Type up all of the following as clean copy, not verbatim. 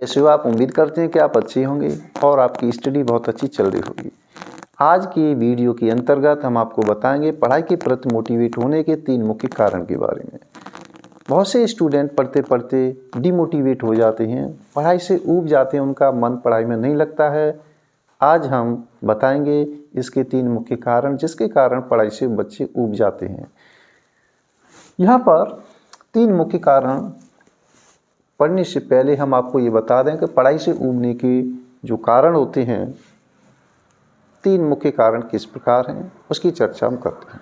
कैसे हो आप? उम्मीद करते हैं कि आप अच्छे होंगे और आपकी स्टडी बहुत अच्छी चल रही होगी। आज की वीडियो के अंतर्गत हम आपको बताएंगे पढ़ाई के प्रति मोटिवेट होने के 3 मुख्य कारण के बारे में। बहुत से स्टूडेंट पढ़ते पढ़ते डिमोटिवेट हो जाते हैं, पढ़ाई से ऊब जाते हैं, उनका मन पढ़ाई में नहीं लगता है। आज हम बताएंगे इसके 3 मुख्य कारण जिसके कारण पढ़ाई से बच्चे ऊब जाते हैं। यहाँ पर 3 मुख्य कारण पढ़ने से पहले हम आपको ये बता दें कि पढ़ाई से ऊबने के जो कारण होते हैं, 3 मुख्य कारण किस प्रकार हैं उसकी चर्चा हम करते हैं।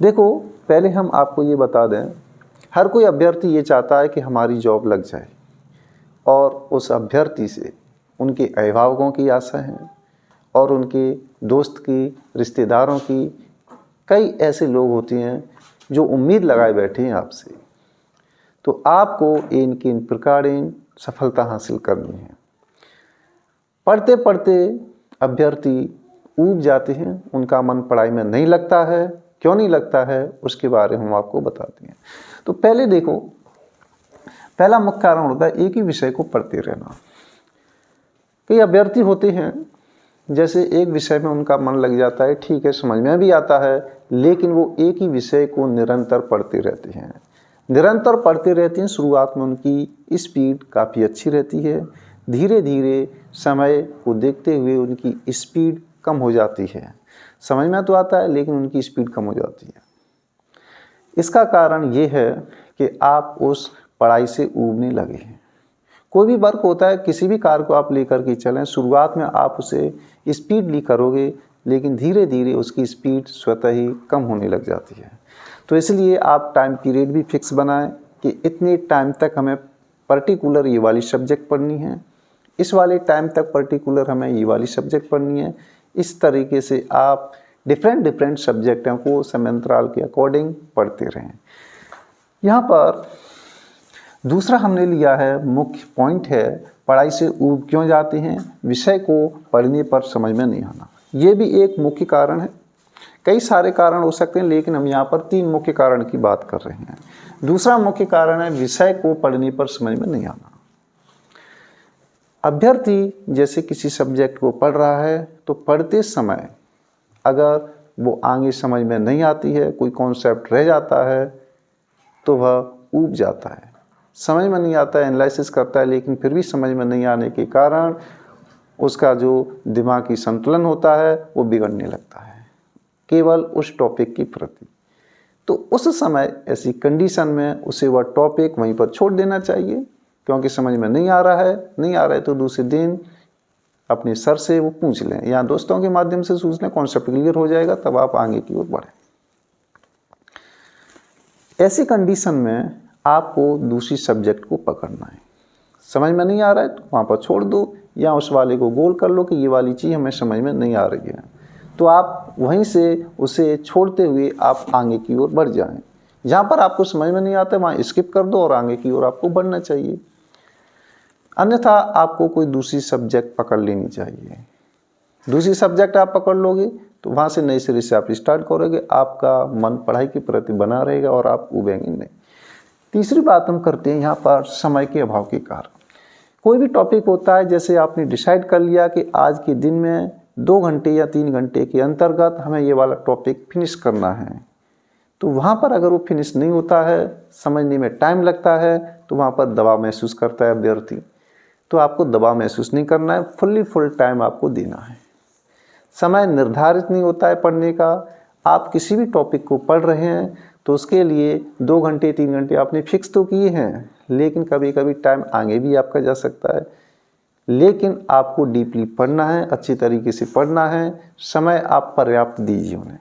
देखो, पहले हम आपको ये बता दें, हर कोई अभ्यर्थी ये चाहता है कि हमारी जॉब लग जाए और उस अभ्यर्थी से उनके अभिभावकों की आशा है और उनके दोस्त की, रिश्तेदारों की, कई ऐसे लोग होते हैं जो उम्मीद लगाए बैठे हैं आपसे। तो आपको इन किन प्रकार सफलता हासिल करनी है। पढ़ते पढ़ते अभ्यर्थी ऊब जाते हैं, उनका मन पढ़ाई में नहीं लगता है। क्यों नहीं लगता है उसके बारे में हम आपको बताते हैं। तो पहले देखो, पहला मुख्य कारण होता है एक ही विषय को पढ़ते रहना। कई अभ्यर्थी होते हैं, जैसे एक विषय में उनका मन लग जाता है, ठीक है, समझ में भी आता है, लेकिन वो एक ही विषय को निरंतर पढ़ते रहते हैं। निरंतर पढ़ते रहते हैं। शुरुआत में उनकी स्पीड काफ़ी अच्छी रहती है, धीरे धीरे समय को देखते हुए उनकी स्पीड कम हो जाती है। समझ में तो आता है लेकिन उनकी स्पीड कम हो जाती है। इसका कारण ये है कि आप उस पढ़ाई से ऊबने लगे हैं। कोई भी वर्क होता है, किसी भी कार्य को आप लेकर के चलें, शुरुआत में आप उसे स्पीडली करोगे, लेकिन धीरे धीरे उसकी स्पीड स्वतः ही कम होने लग जाती है। तो इसलिए आप टाइम पीरियड भी फिक्स बनाएं कि इतने टाइम तक हमें पर्टिकुलर ये वाली सब्जेक्ट पढ़नी है, इस वाले टाइम तक पर्टिकुलर हमें ये वाली सब्जेक्ट पढ़नी है। इस तरीके से आप डिफरेंट सब्जेक्टों को समयांतराल के अकॉर्डिंग पढ़ते रहें। यहाँ पर दूसरा हमने लिया है, मुख्य पॉइंट है, पढ़ाई से ऊब क्यों जाते हैं? विषय को पढ़ने पर समझ में नहीं आना। ये भी एक मुख्य कारण है। कई सारे कारण हो सकते हैं, लेकिन हम यहाँ पर 3 मुख्य कारण की बात कर रहे हैं। दूसरा मुख्य कारण है विषय को पढ़ने पर समझ में नहीं आना। अभ्यर्थी जैसे किसी सब्जेक्ट को पढ़ रहा है, तो पढ़ते समय अगर वो आगे समझ में नहीं आती है, कोई कॉन्सेप्ट रह जाता है, तो वह ऊब जाता है। समझ में नहीं आता है, एनालिसिस करता है, लेकिन फिर भी समझ में नहीं आने के कारण उसका जो दिमागी संतुलन होता है वो बिगड़ने लगता है केवल उस टॉपिक की प्रति। तो उस समय ऐसी कंडीशन में उसे वह टॉपिक वहीं पर छोड़ देना चाहिए, क्योंकि समझ में नहीं आ रहा है तो दूसरे दिन अपने सर से वो पूछ लें या दोस्तों के माध्यम से पूछ लें, कॉन्सेप्ट क्लियर हो जाएगा, तब आप आगे की ओर बढ़ें। ऐसी कंडीशन में आपको दूसरी सब्जेक्ट को पकड़ना है। समझ में नहीं आ रहा है तो वहाँ पर छोड़ दो, या उस वाले को गोल कर लो कि ये वाली चीज़ हमें समझ में नहीं आ रही है, तो आप वहीं से उसे छोड़ते हुए आप आगे की ओर बढ़ जाएं। जहाँ पर आपको समझ में नहीं आता है वहाँ स्किप कर दो और आगे की ओर आपको बढ़ना चाहिए। अन्यथा आपको कोई दूसरी सब्जेक्ट पकड़ लेनी चाहिए। दूसरी सब्जेक्ट आप पकड़ लोगे तो वहाँ से नए सिरे से आप स्टार्ट करोगे, आपका मन पढ़ाई के प्रति बना रहेगा और आप ऊबेंगे नहीं। तीसरी बात हम करते हैं यहाँ पर समय के अभाव के कारण। कोई भी टॉपिक होता है, जैसे आपने डिसाइड कर लिया कि आज के दिन में 2 घंटे या 3 घंटे के अंतर्गत हमें ये वाला टॉपिक फिनिश करना है, तो वहाँ पर अगर वो फिनिश नहीं होता है, समझने में टाइम लगता है, तो वहाँ पर दबाव महसूस करता है अभ्यर्थी। तो आपको दबाव महसूस नहीं करना है, फुल टाइम आपको देना है। समय निर्धारित नहीं होता है पढ़ने का। आप किसी भी टॉपिक को पढ़ रहे हैं तो उसके लिए 2 घंटे 3 घंटे आपने फिक्स तो किए हैं, लेकिन कभी कभी टाइम आगे भी आपका जा सकता है। लेकिन आपको डीपली पढ़ना है, अच्छी तरीके से पढ़ना है। समय आप पर्याप्त दीजिए उन्हें।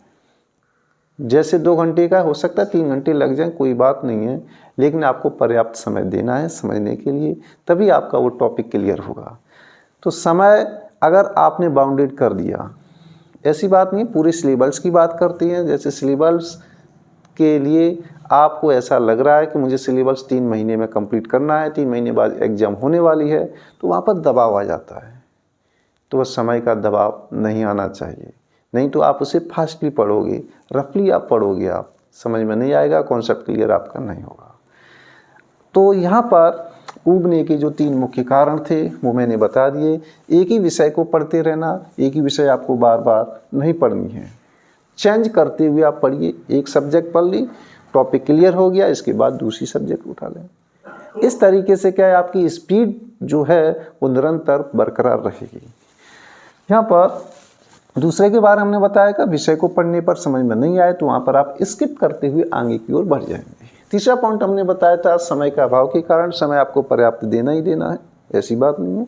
जैसे 2 घंटे का हो सकता है 3 घंटे लग जाए, कोई बात नहीं है, लेकिन आपको पर्याप्त समय देना है समझने के लिए, तभी आपका वो टॉपिक क्लियर होगा। तो समय अगर आपने बाउंडेड कर दिया, ऐसी बात नहीं, पूरे सिलेबस की बात करती हैं। जैसे सिलेबस के लिए आपको ऐसा लग रहा है कि मुझे सिलेबस 3 महीने में कंप्लीट करना है, 3 महीने बाद एग्ज़ाम होने वाली है, तो वहाँ पर दबाव आ जाता है। तो वह समय का दबाव नहीं आना चाहिए, नहीं तो आप उसे फास्टली पढ़ोगे, रफली आप पढ़ोगे, आप समझ में नहीं आएगा, कॉन्सेप्ट क्लियर आपका नहीं होगा। तो यहाँ पर ऊबने के जो 3 मुख्य कारण थे वो मैंने बता दिए। एक ही विषय को पढ़ते रहना, एक ही विषय आपको बार बार नहीं पढ़नी है, चेंज करते हुए आप पढ़िए। एक सब्जेक्ट पढ़ ली, टॉपिक क्लियर हो गया, इसके बाद दूसरी सब्जेक्ट उठा लें। इस तरीके से क्या है, आपकी स्पीड जो है वो निरंतर बरकरार रहेगी। यहाँ पर दूसरे के बारे में हमने बताया कि विषय को पढ़ने पर समझ में नहीं आए तो वहाँ पर आप स्किप करते हुए आगे की ओर बढ़ जाएंगे। तीसरा पॉइंट हमने बताया था समय का अभाव के कारण समय आपको पर्याप्त देना ही देना है, ऐसी बात नहीं है।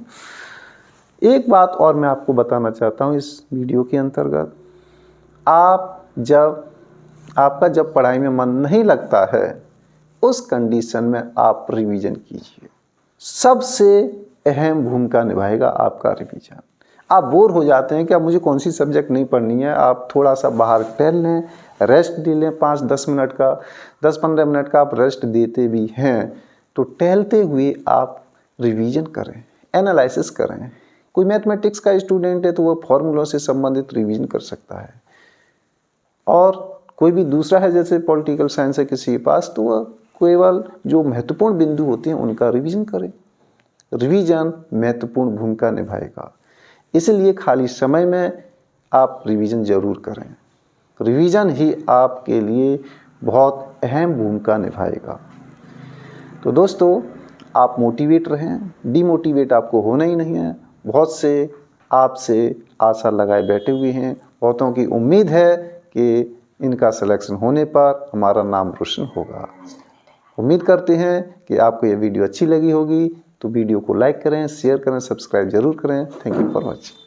एक बात और मैं आपको बताना चाहता हूँ इस वीडियो के अंतर्गत, आपका जब पढ़ाई में मन नहीं लगता है उस कंडीशन में आप रिवीजन कीजिए। सबसे अहम भूमिका निभाएगा आपका रिवीजन। आप बोर हो जाते हैं कि अब मुझे कौन सी सब्जेक्ट नहीं पढ़नी है, आप थोड़ा सा बाहर टहल लें, रेस्ट ले लें, 5-10 मिनट का, 10-15 मिनट का आप रेस्ट देते भी हैं तो टहलते हुए आप रिवीजन करें, एनालिसिस करें। कोई मैथमेटिक्स का स्टूडेंट है तो वो फॉर्मूलों से संबंधित रिवीजन कर सकता है, और कोई भी दूसरा है जैसे पॉलिटिकल साइंस है किसी के पास, तो वह केवल जो महत्वपूर्ण बिंदु होते हैं उनका रिवीजन करें। रिवीजन महत्वपूर्ण भूमिका निभाएगा, इसलिए खाली समय में आप रिवीजन जरूर करें। रिवीजन ही आपके लिए बहुत अहम भूमिका निभाएगा। तो दोस्तों, आप मोटिवेट रहें, डिमोटिवेट आपको होना ही नहीं है। बहुत से आपसे आशा लगाए बैठे हुए हैं, बहुतों की उम्मीद है कि इनका सिलेक्शन होने पर हमारा नाम रोशन होगा। उम्मीद करते हैं कि आपको ये वीडियो अच्छी लगी होगी, तो वीडियो को लाइक करें, शेयर करें, सब्सक्राइब जरूर करें। Thank you for watching.